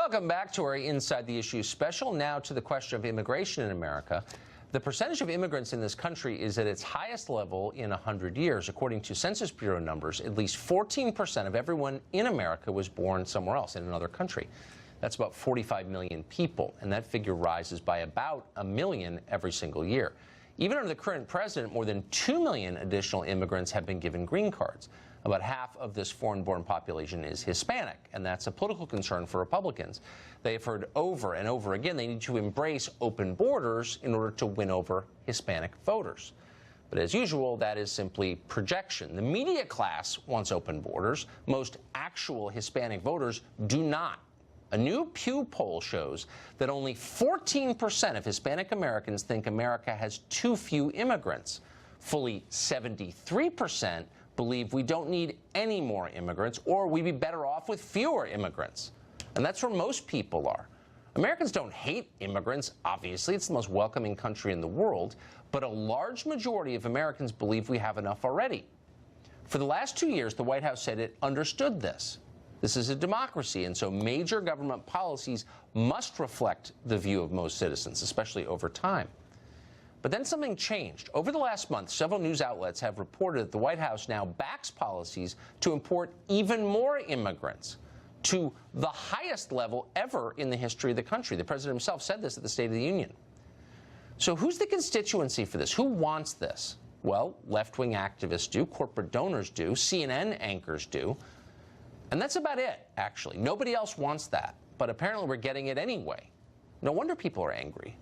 Welcome back to our Inside the Issue special. Now to the question of immigration in America. The percentage of immigrants in this country is at its highest level in 100 years. According to Census Bureau numbers, at least 14% of everyone in America was born somewhere else, in another country. That's about 45 million people, and that figure rises by about 1 million every single year. Even under the current president, more than 2 million additional immigrants have been given green cards. About half of this foreign-born population is Hispanic, and that's a political concern for Republicans. They have heard over and over again they need to embrace open borders in order to win over Hispanic voters. But as usual, that is simply projection. The media class wants open borders. Most actual Hispanic voters do not. A new Pew poll shows that only 14% of Hispanic Americans think America has too few immigrants. Fully 73% believe we don't need any more immigrants, or we'd be better off with fewer immigrants. And that's where most people are. Americans don't hate immigrants, obviously. It's the most welcoming country in the world. But a large majority of Americans believe we have enough already. For the last 2 years, the White House said it understood this. This is a democracy, and so major government policies must reflect the view of most citizens, especially over time. But then something changed. Over the last month, several news outlets have reported that the White House now backs policies to import even more immigrants to the highest level ever in the history of the country. The president himself said this at the State of the Union. So who's the constituency for this? Who wants this? Well, left-wing activists do, corporate donors do, CNN anchors do. And that's about it, actually. Nobody else wants that. But apparently we're getting it anyway. No wonder people are angry.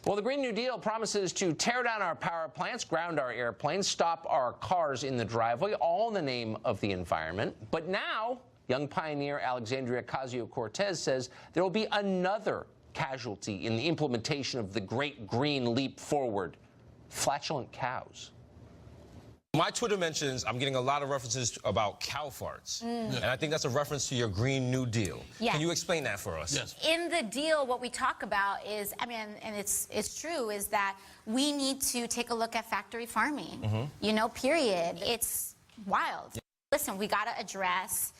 Well, the Green New Deal promises to tear down our power plants, ground our airplanes, stop our cars in the driveway, all in the name of the environment. But now, young pioneer Alexandria Ocasio-Cortez says there will be another casualty in the implementation of the great green leap forward: flatulent cows. My Twitter mentions, I'm getting a lot of references about cow farts. And I think that's a reference to your Green New Deal. Yes. Can you explain that for us? Yes. In the deal, what we talk about is, I mean, and it's true, is that we need to take a look at factory farming, you know, period. It's wild. Listen, we got to address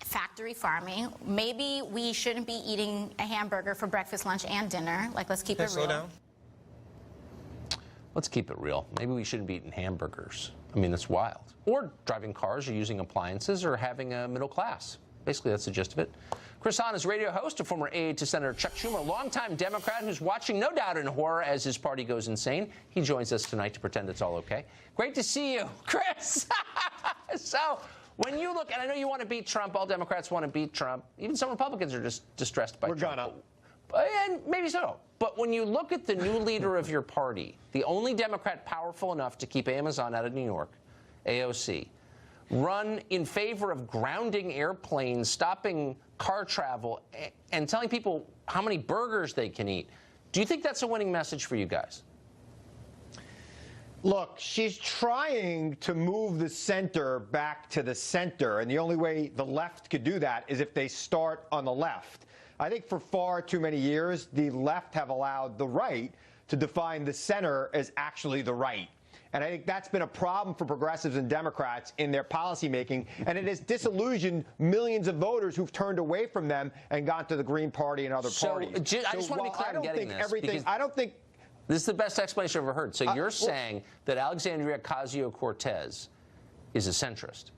factory farming. Maybe we shouldn't be eating a hamburger for breakfast, lunch, and dinner. Like, let's keep it real. Slow down. Let's keep it real. Maybe we shouldn't be eating hamburgers. I mean, that's wild. Or driving cars, or using appliances, or having a middle class. Basically, that's the gist of it. Chris Hahn is radio host, a former aide to Senator Chuck Schumer, a longtime Democrat who's watching, no doubt, in horror as his party goes insane. He joins us tonight to pretend it's all okay. Great to see you, Chris. So, when you look, and I know you want to beat Trump, all Democrats want to beat Trump. Even some Republicans are just distressed by Trump. We're gonna. And maybe so. But when you look at the new leader of your party, the only Democrat powerful enough to keep Amazon out of New York, AOC, run in favor of grounding airplanes, stopping car travel, and telling people how many burgers they can eat, do you think that's a winning message for you guys? Look, she's trying to move the center back to the center, and the only way the left could do that is if they start on the left. I think for far too many years, the left have allowed the right to define the center as actually the right. And I think that's been a problem for progressives and Democrats in their policymaking, and it has disillusioned millions of voters who've turned away from them and gone to the Green Party and other parties. I just want to be clear on getting this. I don't think this is the best explanation I've ever heard. So you're saying that Alexandria Ocasio-Cortez is a centrist?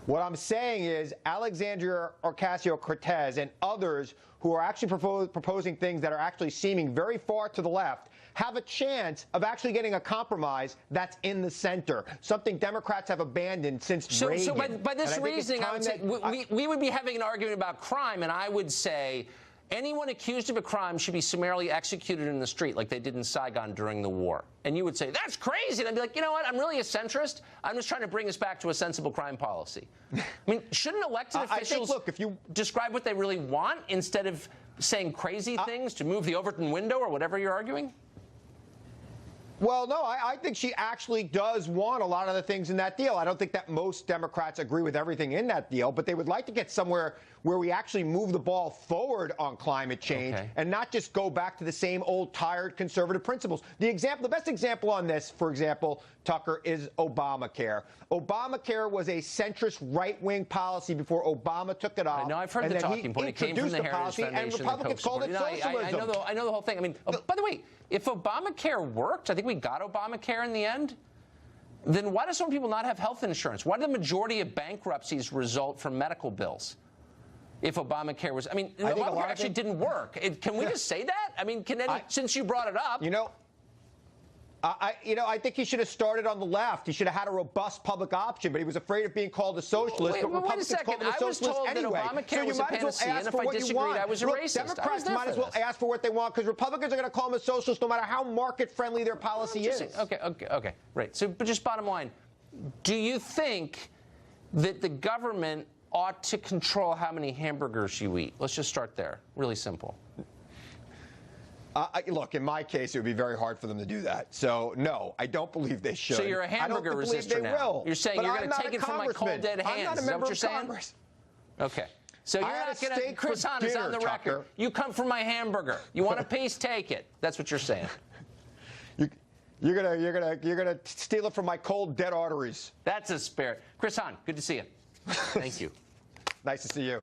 What I'm saying is Alexandria Ocasio-Cortez and others who are actually proposing things that are actually seeming very far to the left have a chance of actually getting a compromise that's in the center, something Democrats have abandoned since Reagan. So by this reasoning, I would say we would be having an argument about crime, and I would say anyone accused of a crime should be summarily executed in the street like they did in Saigon during the war. And you would say, that's crazy. And I'd be like, you know what? I'm really a centrist. I'm just trying to bring us back to a sensible crime policy. I mean, shouldn't elected officials describe what they really want instead of saying crazy things to move the Overton window or whatever you're arguing? Well, no, I think she actually does want a lot of the things in that deal. I don't think that most Democrats agree with everything in that deal, but they would like to get somewhere where we actually move the ball forward on climate change and not just go back to the same old tired conservative principles. The best example on this, for example, Tucker, is Obamacare. Obamacare was a centrist right-wing policy before Obama took it off. No, I've heard the talking point. It came from the Heritage Foundation. And Republicans called it socialism. I know the whole thing. I mean, by the way, if Obamacare worked, I think we got Obamacare in the end, then why do some people not have health insurance? Why do the majority of bankruptcies result from medical bills? If Obamacare was, I mean, Obamacare actually didn't work. Can we just say that? I mean, since you brought it up. I think he should have started on the left. He should have had a robust public option, but he was afraid of being called a socialist. Wait a second. I was told that Obamacare was a panacea, and if I disagreed, I was a racist. Democrats might as well ask for what they want, because Republicans are going to call them a socialist no matter how market-friendly their policy is. Okay, right. So, but just bottom line, do you think that the government ought to control how many hamburgers you eat? Let's just start there. Really simple. Look, in my case, it would be very hard for them to do that. So, no, I don't believe they should. So you're a hamburger resistor now. You're saying you're going to take it from my cold, dead hands. Is that what you're saying? Okay. So you're not going to, Chris Hahn is on the record. You come from my hamburger. You want a piece, take it. That's what you're saying. You're gonna steal it from my cold, dead arteries. That's a spirit. Chris Hahn, good to see you. Thank you. Nice to see you.